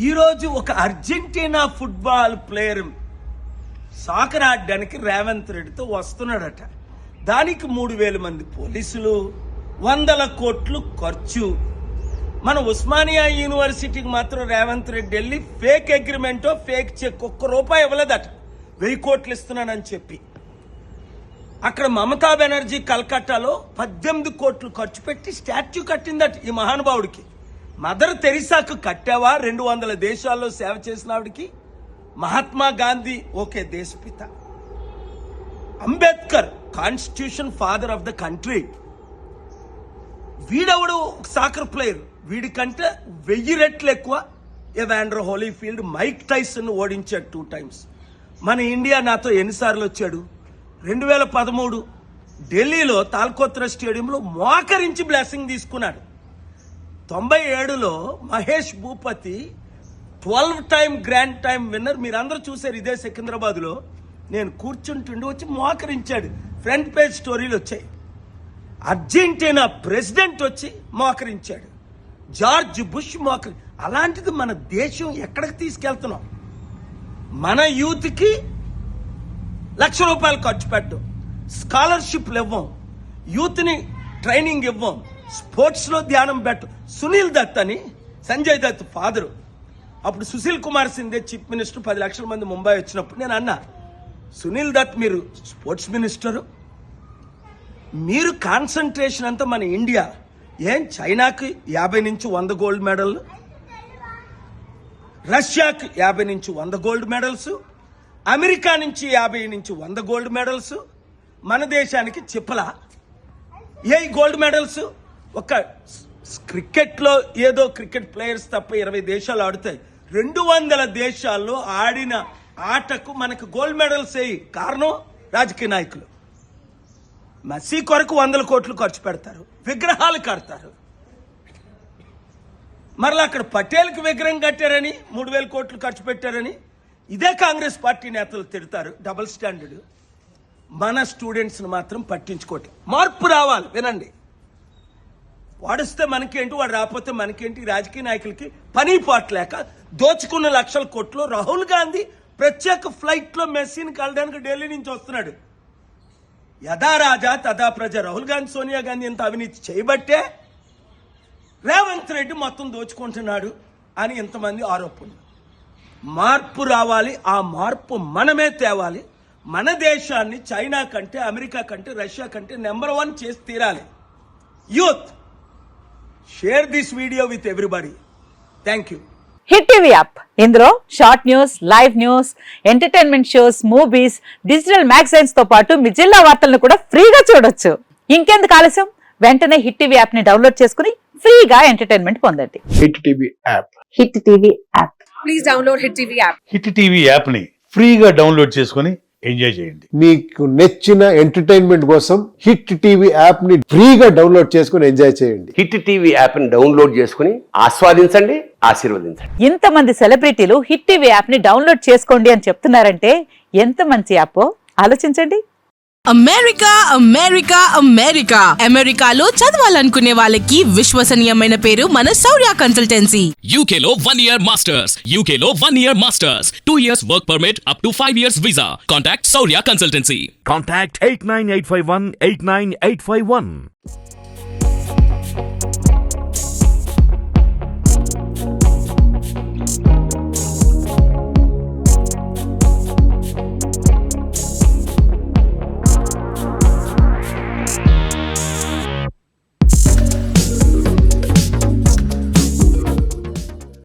ఈరోజు ఒక Argentina football player soccer ఆడడానికి రేవంత్ రెడ్డితో వస్తున్నాడట. దానికి 3,000 మంది పోలీసులు, 100 కోట్లు ఖర్చు. మన ఉస్మానియా యూనివర్సిటీకి మాత్రం రేవంత్ రెడ్డి వెళ్ళి ఫేక్ అగ్రిమెంటో ఫేక్ చెక్ ₹1 ఇవ్వలేదట, 1000 కోట్లు ఇస్తున్నానని చెప్పి. అక్కడ మమతా బెనర్జీ కల్కట్టాలో 18 కోట్లు ఖర్చు పెట్టి స్టాచ్యూ కట్టిందట ఈ మహానుభావుడికి. మదర్ తెరిసాకు కట్టావా? 200 దేశాల్లో సేవ చేసిన ఆవిడికి. మహాత్మా గాంధీ ఓకే దేశపిత, Ambedkar constitution father of the country. వీడెవడు సాకర్ ప్లేయర్, వీడికంటే 1000 రెట్లు ఎక్కువ ఎవాండర్ హోలీఫీల్డ్ మైక్ టైసన్ ఓడించాడు 2 times. మన ఇండియా నాతో ఎన్నిసార్లు వచ్చాడు? 2013 ఢిల్లీలో తాల్కోత్రా స్టేడియంలో మోకరించి బ్లెస్సింగ్ తీసుకున్నాడు. 97లో Mahesh Bhupathi 12-time grand time winner, మీరందరూ చూశారు ఇదే సికింద్రాబాద్లో. నేను కూర్చుంటుండి వచ్చి మోకరించాడు, ఫ్రంట్ పేజ్ స్టోరీలు వచ్చాయి. అర్జెంటీనా ప్రెసిడెంట్ వచ్చి మోకరించాడు, జార్జ్ బుష్ మోకరి. అలాంటిది మన దేశం ఎక్కడికి తీసుకెళ్తున్నాం? మన యూత్కి ₹1,00,000 ఖర్చు పెట్టం, స్కాలర్షిప్లు ఇవ్వం, యూత్ని ట్రైనింగ్ ఇవ్వం, స్పోర్ట్స్లో ధ్యానం పెట్టం. సునీల్ దత్ అని, సంజయ్ దత్ ఫాదరు, అప్పుడు సుశీల్ కుమార్ సింధే చీఫ్ మినిస్టర్, 10 లక్షల మంది ముంబై వచ్చినప్పుడు నేను అన్నా, సునీల్ దత్ మీరు స్పోర్ట్స్ మినిస్టరు, మీరు కాన్సన్ట్రేషన్ అంతా మన ఇండియా. ఏం చైనాకి 50 నుంచి 100 గోల్డ్ మెడల్, రష్యాకి 50 నుంచి 100 గోల్డ్ మెడల్స్, అమెరికా నుంచి 50 నుంచి 100 గోల్డ్ మెడల్స్, మన దేశానికి చిప్పలా ఏ గోల్డ్ మెడల్స్? ఒక క్రికెట్లో ఏదో క్రికెట్ ప్లేయర్స్ తప్ప 20 దేశాలు ఆడుతాయి. 200 దేశాల్లో ఆడిన ఆటకు మనకు గోల్డ్ మెడల్స్ వేయి. కారణం రాజకీయ నాయకులు. మెస్సీ కొరకు 100 కోట్లు ఖర్చు పెడతారు, విగ్రహాలు కడతారు. మరలా అక్కడ పటేల్కి విగ్రహం కట్టారని 3,000 కోట్లు ఖర్చు పెట్టారని ఇదే కాంగ్రెస్ పార్టీ నేతలు తిడతారు. Double standard. మన స్టూడెంట్స్ని మాత్రం పట్టించుకోవట్లేదు. మార్పు రావాలి. వినండి, వాడిస్తే మనకేంటి, వాడు రాకపోతే మనకేంటి? రాజకీయ నాయకులకి పని పాటలేక దోచుకున్న 1,00,000 కోట్లు. రాహుల్ గాంధీ ప్రత్యేక ఫ్లైట్లో మెస్సీని కలడానికి ఢిల్లీ నుంచి వస్తున్నాడు. యథా రాజా తదా ప్రజ. రాహుల్ గాంధీ, సోనియా గాంధీ ఇంత అవినీతి చేయబట్టే రేవంత్ రెడ్డి మొత్తం దోచుకుంటున్నాడు అని ఇంతమంది ఆరోపణలు. మార్పు రావాలి. ఆ మార్పు మనమే తేవాలి. మన దేశాన్ని చైనా కంటే, అమెరికా కంటే, రష్యా కంటే నెంబర్ 1 చేసి తీరాలి. Youth, share this video with everybody. Thank you. Hit TV app, ఇందులో short news, live news, entertainment shows, movies, digital magazines తో పాటు మీ జిల్లా వార్తలను కూడా ఫ్రీగా చూడొచ్చు. ఇంకెందుకు ఆలస్యం? వెంటనే హిట్ టీవీ యాప్ ని డౌన్లోడ్ చేసుకుని ఫ్రీగా ఎంటర్టైన్మెంట్ పొందండి. Hit TV app. Hit TV app. Please download hit TV app. Hit TV app ని ఫ్రీగా డౌన్లోడ్ చేసుకుని ఎంజాయ్ చేయండి. మీకు నచ్చిన ఎంటర్టైన్మెంట్ కోసం హిట్ టీవీ యాప్ ని ఫ్రీగా డౌన్లోడ్ చేసుకుని ఎంజాయ్ చేయండి. హిట్ టీవీ యాప్ ని డౌన్లోడ్ చేసుకుని ఆస్వాదించండి, ఆశీర్వదించండి. ఇంతమంది సెలబ్రిటీలు హిట్ టీవీ యాప్ ని డౌన్లోడ్ చేసుకోండి అని చెప్తున్నారంటే ఎంత మంచి యాప్ ఆలోచించండి. అమెరికా అమెరికా అమెరికా అమెరికాలో చదవాలనుకునే వాళ్ళకి విశ్వసనీయమైన పేరు మన శౌర్య కన్సల్టెన్సీ. UK లో 1 year masters, UK లో 1 year masters, 2 years work permit up to 5 years visa. Contact Saurya Consultancy. Contact 89851 89851.